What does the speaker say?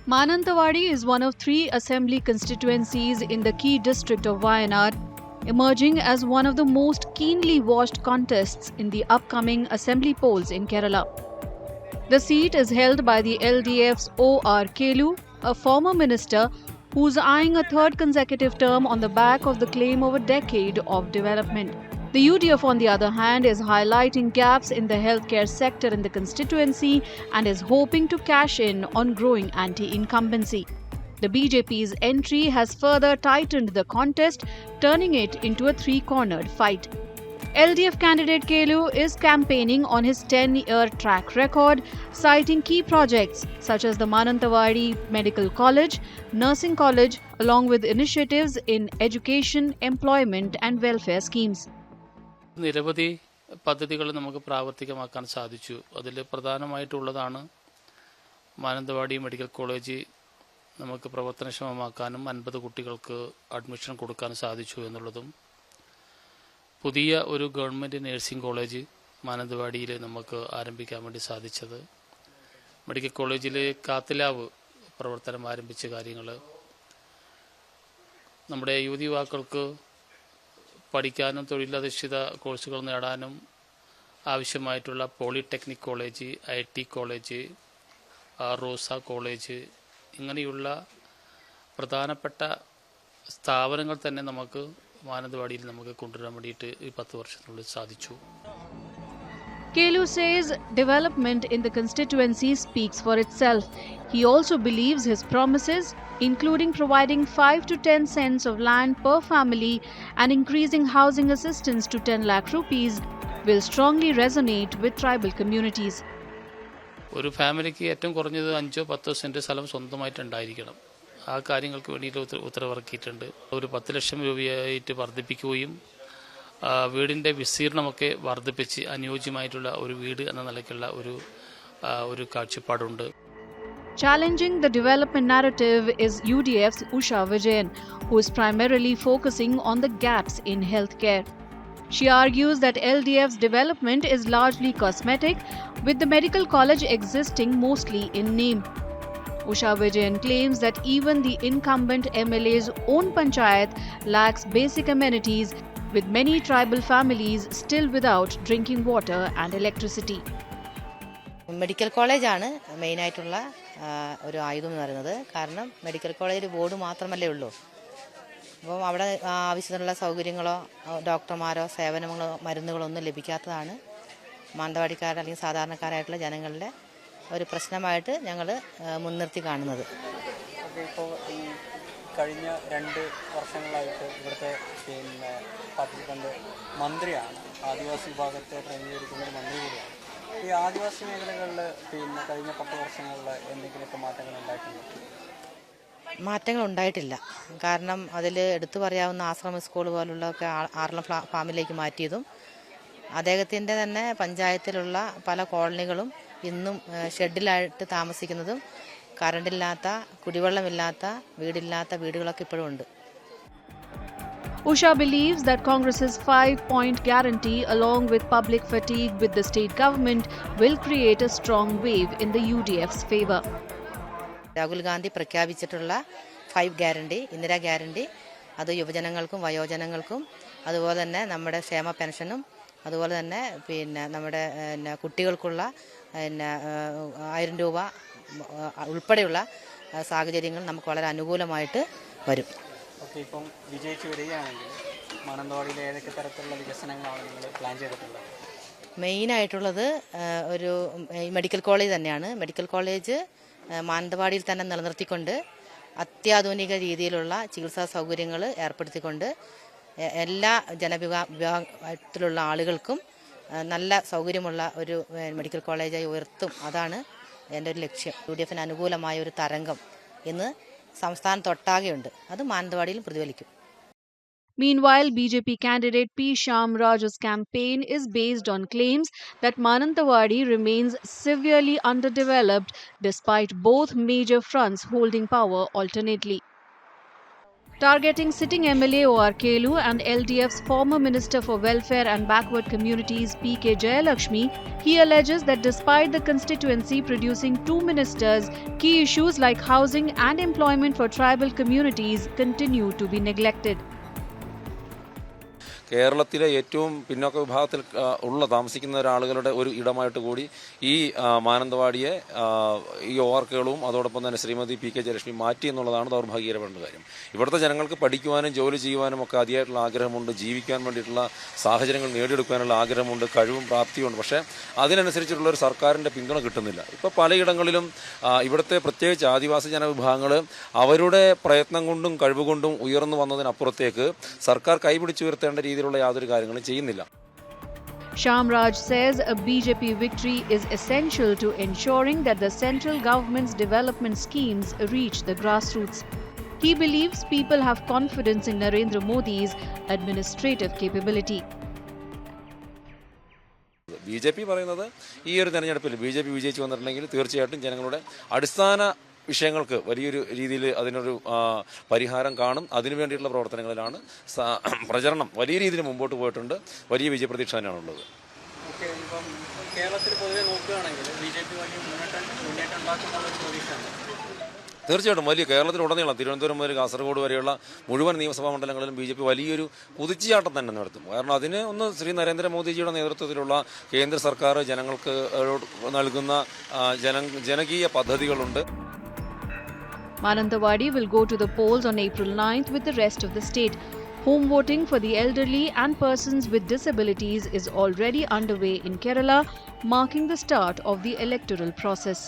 Mananthavadi is one of 3 assembly constituencies in the key district of Wayanad, emerging as one of the most keenly watched contests in the upcoming assembly polls in Kerala. The seat is held by the LDF's O.R. Kelu, a former minister who's eyeing a third consecutive term on the back of the claim of a decade of development. The UDF, on the other hand, is highlighting gaps in the healthcare sector in the constituency and is hoping to cash in on growing anti-incumbency. The BJP's entry has further tightened the contest, turning it into a three-cornered fight. LDF candidate Kelu is campaigning on his 10-year track record, citing key projects such as the Mananthavadi Medical College, Nursing College, along with initiatives in education, employment and welfare schemes. നിരവധി പദ്ധതികൾ നമുക്ക് പ്രാവർത്തികമാക്കാൻ സാധിച്ചു. അതിൽ പ്രധാനമായിട്ടുള്ളതാണ് Mananthavady medical college നമുക്ക് പ്രവർത്തനക്ഷമമാക്കാനും 50 കുട്ടികൾക്ക് admission കൊടുക്കാനും സാധിച്ചു എന്നുള്ളതും, പുതിയ ഒരു ഗവൺമെൻറ് നഴ്സിംഗ് കോളേജ് മാനന്തവാടിയിൽ നമുക്ക് ആരംഭിക്കാൻ വേണ്ടി സാധിച്ചത്, മെഡിക്കൽ കോളേജിൽ കാത്തിലാവ് പ്രവർത്തനം ആരംഭിച്ച കാര്യങ്ങൾ, നമ്മുടെ യുവതിയുവാക്കൾക്ക് പഠിക്കാനും തൊഴിലധിഷ്ഠിത കോഴ്സുകൾ നേടാനും ആവശ്യമായിട്ടുള്ള പോളിടെക്നിക് കോളേജ്, IT കോളേജ്, റോസ കോളേജ്, ഇങ്ങനെയുള്ള പ്രധാനപ്പെട്ട സ്ഥാപനങ്ങൾ തന്നെ നമുക്ക് മാനന്തവാടിയിൽ നമുക്ക് കൊണ്ടുവരാൻ വേണ്ടിയിട്ട് ഈ 10 വർഷത്തിനുള്ളിൽ സാധിച്ചു. Kelu says development in the constituency speaks for itself. He also believes his promises, including providing 5 to 10 cents of land per family and increasing housing assistance to 10 lakh rupees, will strongly resonate with tribal communities. ഒരു ഫാമിലിക്ക് ഏറ്റവും കുറഞ്ഞത് 5-10 saint സ്ഥലം സ്വന്തമായിട്ടുണ്ടായിരിക്കണം. ആ കാര്യങ്ങൾക്ക് വേണ്ടിയിട്ട് ഉത്തരവിറക്കിയിട്ടുണ്ട്. ഒരു 10 ലക്ഷം രൂപയായിട്ട് വർദ്ധിപ്പിക്കുകയും വീടിൻ്റെ വിസ്തീർണമൊക്കെ വർദ്ധിപ്പിച്ച് അനുയോജ്യമായിട്ടുള്ള ഒരു വീട് എന്ന നിലയ്ക്കുള്ള ഒരു കാഴ്ചപ്പാടുണ്ട്. Challenging the development narrative is UDF's Usha Vijayan, who is primarily focusing on the gaps in healthcare. She argues that LDF's development is largely cosmetic, with the medical college existing mostly in name. Usha Vijayan claims that even the incumbent MLA's own panchayat lacks basic amenities, with many tribal families still without drinking water and electricity. Medical കോളേജാണ് മെയിനായിട്ടുള്ള ഒരു ആയുധം എന്ന് പറയുന്നത്. കാരണം medical കോളേജിൽ board മാത്രമല്ലേ ഉള്ളൂ. അപ്പം അവിടെ ആവശ്യത്തിനുള്ള സൗകര്യങ്ങളോ ഡോക്ടർമാരോ സേവനങ്ങളോ മരുന്നുകളോ ഒന്നും ലഭിക്കാത്തതാണ് മാനന്തവാടിക്കാരുടെ അല്ലെങ്കിൽ സാധാരണക്കാരായിട്ടുള്ള ജനങ്ങളുടെ ഒരു പ്രശ്നമായിട്ട് ഞങ്ങൾ മുൻനിർത്തി കാണുന്നത്. ഇപ്പോൾ ഈ കഴിഞ്ഞ 2 വർഷങ്ങളായിട്ട് ഇവിടുത്തെ പാർട്ടിക്കണ്ട് മന്ത്രിയാണ്, ആദിവാസി വിഭാഗത്തെ പ്രതിനിധീകരിക്കുന്ന ഒരു മന്ത്രി കൂടിയാണ്. ഈ ആദിവാസി മേഖലകളിൽ കഴിഞ്ഞ 10 വർഷങ്ങളിൽ എന്തെങ്കിലുമൊക്കെ മാറ്റങ്ങൾ ഉണ്ടായിട്ടില്ല. കാരണം അതിൽ എടുത്തു പറയാവുന്ന ആശ്രമ സ്കൂൾ പോലുള്ളതൊക്കെ ആർളം ഫാമിലേക്ക് മാറ്റിയതും, അദ്ദേഹത്തിൻ്റെ തന്നെ പഞ്ചായത്തിലുള്ള പല കോളനികളും ഇന്നും ഷെഡിലായിട്ട് താമസിക്കുന്നതും, കറണ്ടില്ലാത്ത, കുടിവെള്ളമില്ലാത്ത, വീടുകളൊക്കെ ഇപ്പോഴും ഉണ്ട്. Usha believes that Congress's 5-point guarantee, along with public fatigue with the state government, will create a strong wave in the UDF's favor. Rahul Gandhi പ്രഖ്യാപിച്ചിട്ടുള്ള 5 ഗ്യാരണ്ടി, ഇന്ദിരാ ഗ്യാരണ്ടി, അത് യുവജനങ്ങൾക്കും വയോജനങ്ങൾക്കും അതുപോലെ തന്നെ നമ്മുടെ ക്ഷേമ പെൻഷനും അതുപോലെ തന്നെ നമ്മുടെ കുട്ടികൾക്കുള്ള 1000 രൂപ ഉൾപ്പെടെയുള്ള സാഹചര്യങ്ങൾ നമുക്ക് വളരെ അനുകൂലമായിട്ട് വരും. ഓക്കെ, ഇപ്പം വിജയിച്ചു വരികയാണെങ്കിൽ മാനന്തവാടിയിൽ ഏതൊക്കെ തരത്തിലുള്ള വികസനങ്ങളാണ് നിങ്ങൾ പ്ലാൻ ചെയ്തിട്ടുള്ളത്? മെയിനായിട്ടുള്ളത് ഒരു മെഡിക്കൽ കോളേജ് തന്നെയാണ്. മെഡിക്കൽ കോളേജ് മാനന്തവാടിയിൽ തന്നെ നിലനിർത്തിക്കൊണ്ട് അത്യാധുനിക രീതിയിലുള്ള ചികിത്സാ സൗകര്യങ്ങൾ ഏർപ്പെടുത്തിക്കൊണ്ട് എല്ലാ ജനവിഭാഗത്തിലുള്ള ആളുകൾക്കും നല്ല സൗകര്യമുള്ള ഒരു മെഡിക്കൽ കോളേജായി ഉയർത്തും. അതാണ് എൻ്റെ ഒരു ലക്ഷ്യം. UDFന് അനുകൂലമായ ഒരു തരംഗം ഇന്ന് സംസ്ഥാനത്തൊട്ടാകെയുണ്ട്. അത് മാനന്തവാടിയിലും പ്രതിഫലിക്കും. Meanwhile, BJP candidate P. Shyam Raj's campaign is based on claims that Mananthavadi remains severely underdeveloped despite both major fronts holding power alternately. Targeting sitting MLA O.R. Kelu and LDF's former Minister for Welfare and Backward Communities P.K. Jayalakshmi, he alleges that despite the constituency producing 2 ministers, key issues like housing and employment for tribal communities continue to be neglected. കേരളത്തിലെ ഏറ്റവും പിന്നോക്ക വിഭാഗത്തിൽ താമസിക്കുന്ന ഒരാളുകളുടെ ഒരു ഇടമായിട്ട് കൂടി ഈ മാനന്തവാടിയെ ഈ ഓർക്കുകളും അതോടൊപ്പം തന്നെ ശ്രീമതി പി കെ ജയലക്ഷ്മി മാറ്റി എന്നുള്ളതാണ് ദൗർഭാഗ്യകരമായ കാര്യം. ഇവിടുത്തെ ജനങ്ങൾക്ക് പഠിക്കുവാനും ജോലി ചെയ്യുവാനും ഒക്കെ അതിയായിട്ടുള്ള ആഗ്രഹമുണ്ട്, ജീവിക്കാൻ വേണ്ടിയിട്ടുള്ള സാഹചര്യങ്ങൾ നേടിയെടുക്കാനുള്ള ആഗ്രഹമുണ്ട്, കഴിവും പ്രാപ്തിയുമുണ്ട്. പക്ഷേ അതിനനുസരിച്ചിട്ടുള്ള ഒരു സർക്കാരിൻ്റെ പിന്തുണ കിട്ടുന്നില്ല. ഇപ്പോൾ പലയിടങ്ങളിലും ഇവിടുത്തെ പ്രത്യേകിച്ച് ആദിവാസി ജനവിഭാഗങ്ങൾ അവരുടെ പ്രയത്നം കൊണ്ടും കഴിവുകൊണ്ടും ഉയർന്നു വന്നതിനപ്പുറത്തേക്ക് സർക്കാർ കൈപിടിച്ചുയർത്തേണ്ട രീതിയിലുള്ള യാതൊരു കാര്യങ്ങളും ചെയ്യുന്നില്ല. Shamraj says a BJP victory is essential to ensuring that the central government's development schemes reach the grassroots. He believes people have confidence in Narendra Modi's administrative capability. BJP പറയുന്നത് ഈ ഒരു തെരഞ്ഞെടുപ്പിൽ BJP വിജയിച്ചു വന്നിട്ടുണ്ടെങ്കിൽ തീർച്ചയായിട്ടും ജനങ്ങളുടെ അടിസ്ഥാന വിഷയങ്ങൾക്ക് വലിയൊരു രീതിയിൽ അതിനൊരു പരിഹാരം കാണും. അതിനു വേണ്ടിയിട്ടുള്ള പ്രവർത്തനങ്ങളിലാണ് പ്രചരണം വലിയ രീതിയിൽ മുമ്പോട്ട് പോയിട്ടുണ്ട്. വലിയ വിജയപ്രതീക്ഷ തന്നെയാണുള്ളത്. ഇപ്പം കേരളത്തിൽ പൊതുവെ നോക്കുകയാണെങ്കിൽ BJP വലിയ മുന്നേറ്റം ഉണ്ടാക്കുന്നുള്ള പ്രതീക്ഷയാണ്. തീർച്ചയായിട്ടും വലിയ കേരളത്തിലുടനീളം തിരുവനന്തപുരം മുതൽ കാസർഗോഡ് വരെയുള്ള മുഴുവൻ നിയമസഭാ മണ്ഡലങ്ങളിലും BJP വലിയൊരു കുതിച്ചുചാട്ടം തന്നെ നടത്തും. കാരണം അതിന് ഒന്ന് ശ്രീ നരേന്ദ്രമോദിജിയുടെ നേതൃത്വത്തിലുള്ള കേന്ദ്ര സർക്കാർ ജനങ്ങൾക്ക് നൽകുന്ന ജനകീയ പദ്ധതികളുണ്ട്. Mananthavadi will go to the polls on April 9th with the rest of the state. Home voting for the elderly and persons with disabilities is already underway in Kerala, marking the start of the electoral process.